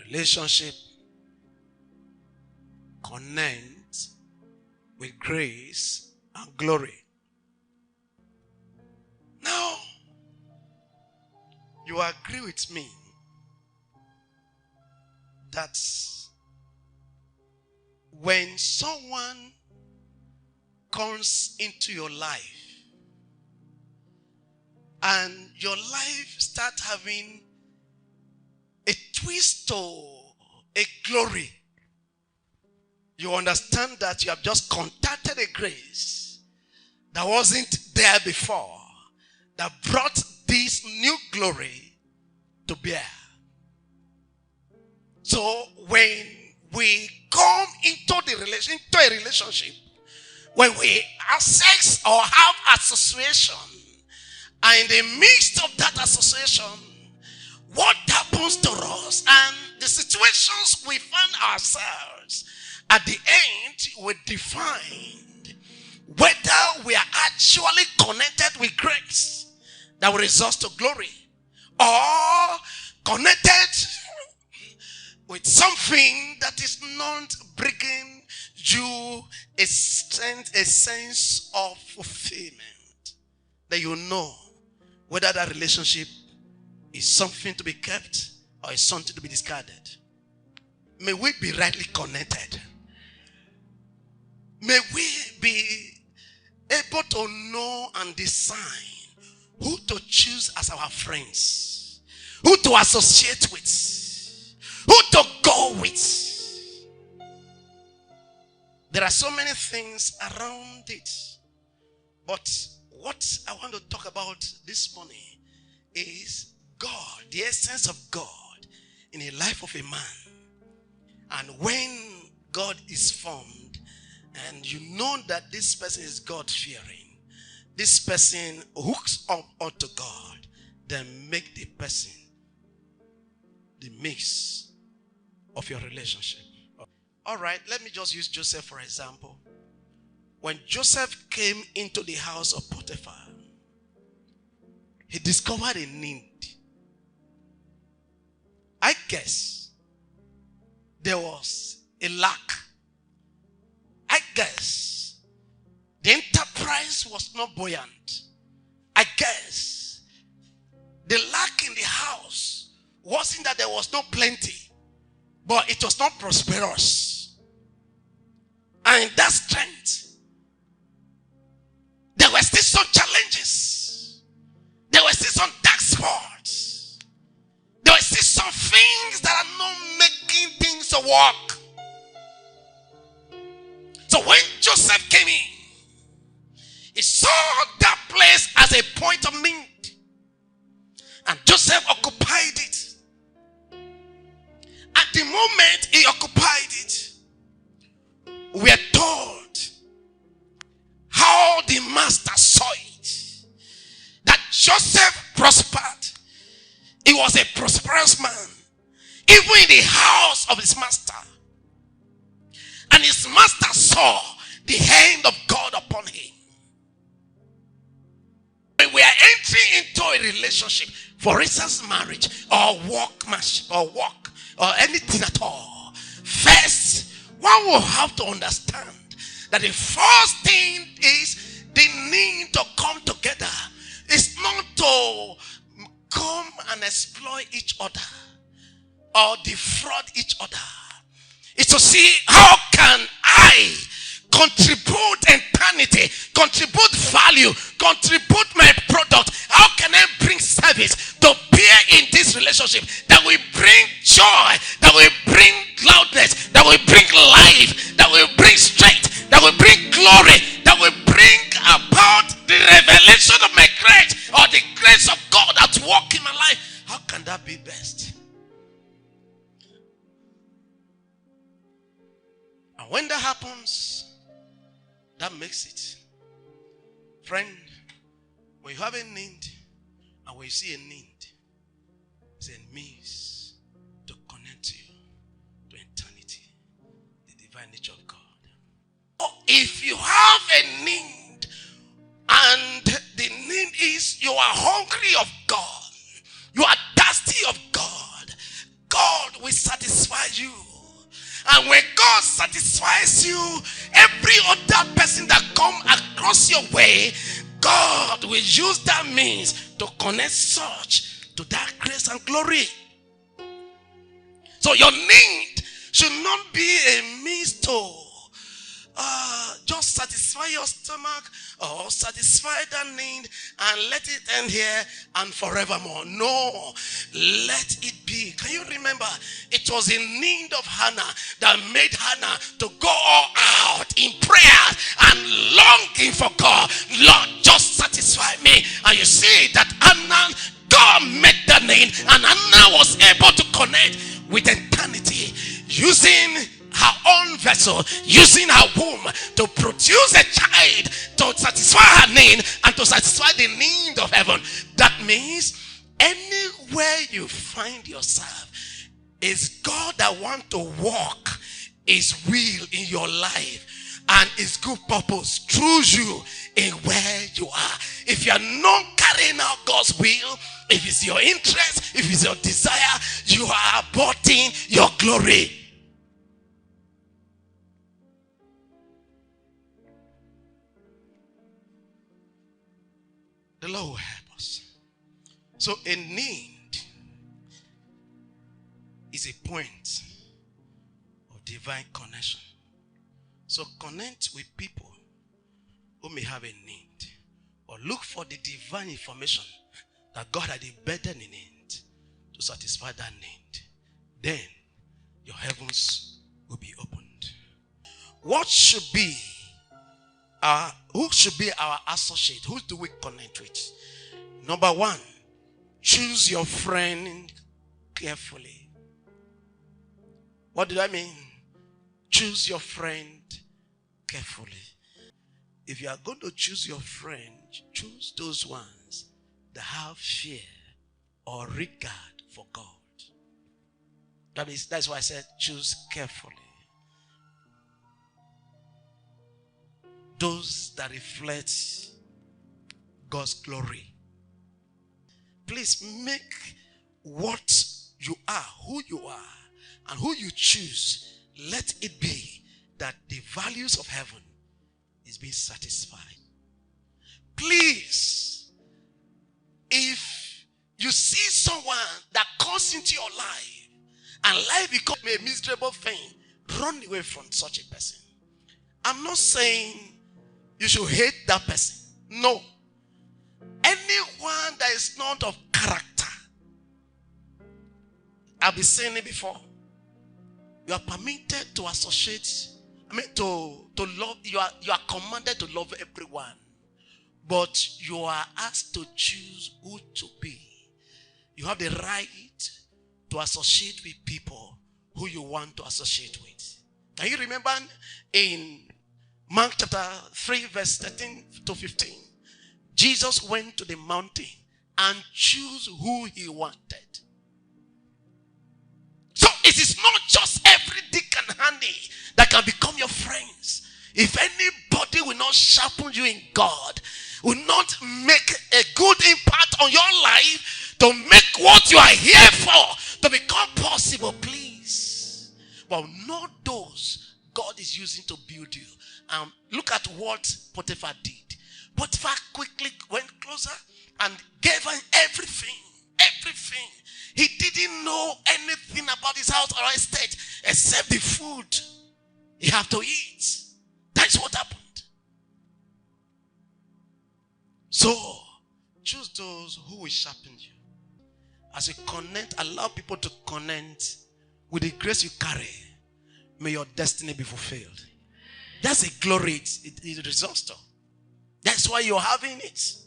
Relationship connects with grace and glory. Now, you agree with me that when someone comes into your life and your life starts having a twist or a glory, you understand that you have just contacted a grace that wasn't there before, that brought this new glory to bear. So when we come into a relationship, when we have sex or have association, and in the midst of that association, what happens to us and the situations we find ourselves, at the end will define whether we are actually connected with grace that will result to glory, or connected with something that is not bringing you a sense of fulfillment, that you know whether that relationship is something to be kept or is something to be discarded. May we be rightly connected. May we be able to know and decide who to choose as our friends, who to associate with, who to go with. There are so many things around it, but what I want to talk about this morning is God, the essence of God in the life of a man. And when God is formed, and you know that this person is God-fearing, this person hooks up onto God, then make the person the mix of your relationship. All right, let me just use Joseph for example. When Joseph came into the house of Potiphar, he discovered a need. I guess there was a lack. I guess the enterprise was not buoyant. I guess the lack in the house wasn't that there was no plenty, but it was not prosperous. And in that strength, there were still some challenges. There were still some dark spots. There were still some things that are not making things work. So when Joseph came in, he saw that place as a point of need. And Joseph occupied it. At the moment he occupied it, we are told how the master saw it. That Joseph prospered. He was a prosperous man, even in the house of his master. And his master saw the hand of God upon him. When we are entering into a relationship, for instance, marriage or workmanship or work or anything at all, first, one will have to understand that the first thing is the need to come together. It's not to come and exploit each other or defraud each other. It's to see how can I contribute eternity, contribute value, contribute my product. How can I bring service to bear in this relationship that will bring joy, that will bring loudness, that will bring life, that will bring strength, that will bring glory, that will bring about the revelation of my grace or the grace of God at work in my life. How can that be best? And when that happens, that makes it. Friend, when you have a need and when you see a need, it's a means to connect you to eternity, the divine nature of God. Or if you have a need and the need is you are hungry of God, you are thirsty of God, God will satisfy you. And when God satisfies you, every other person that come across your way, God will use that means to connect such to that grace and glory. So your need should not be a means to just satisfy your stomach or satisfy that need and let it end here and forevermore. No, let it be. Can you remember? It was in need of Hannah that made Hannah to go all out in prayer and longing for God. Lord, just satisfy me. And you see that Hannah, God met the need, and Hannah was able to connect with eternity using her own vessel, using her womb to produce a child to satisfy her need and to satisfy the need of heaven. That means anywhere you find yourself, is God that wants to walk his will in your life and his good purpose through you in where you are. If you are not carrying out God's will, if it's your interest, if it's your desire, you are aborting your glory. The Lord will help us. So a need is a point of divine connection. So connect with people who may have a need, or look for the divine information that God had embedded in it to satisfy that need. Then your heavens will be opened. What should be who should be our associate? Who do we connect with? Number one, choose your friend carefully. What did I mean? Choose your friend carefully. If you are going to choose your friend, choose those ones that have fear or regard for God. That's why I said choose carefully. Those that reflect God's glory. Please make what you are, who you are, and who you choose, let it be that the values of heaven is being satisfied. Please, if you see someone that comes into your life and life becomes a miserable thing, run away from such a person. I'm not saying you should hate that person. No. Anyone that is not of character, I've been saying it before, you are permitted to associate, to love, you are commanded to love everyone, but you are asked to choose who to be. You have the right to associate with people who you want to associate with. Can you remember in Mark chapter 3 verse 13 to 15, Jesus went to the mountain and chose who he wanted. So it is not just every dick and honey that can become your friends. If anybody will not sharpen you in God, will not make a good impact on your life to make what you are here for to become possible, please. But not those God is using to build you. Look at what Potiphar did. Potiphar quickly went closer and gave him everything. Everything. He didn't know anything about his house or estate except the food he had to eat. That's what happened. So, choose those who will sharpen you. As you connect, allow people to connect with the grace you carry. May your destiny be fulfilled. That's a glory it results to. That's why you're having it.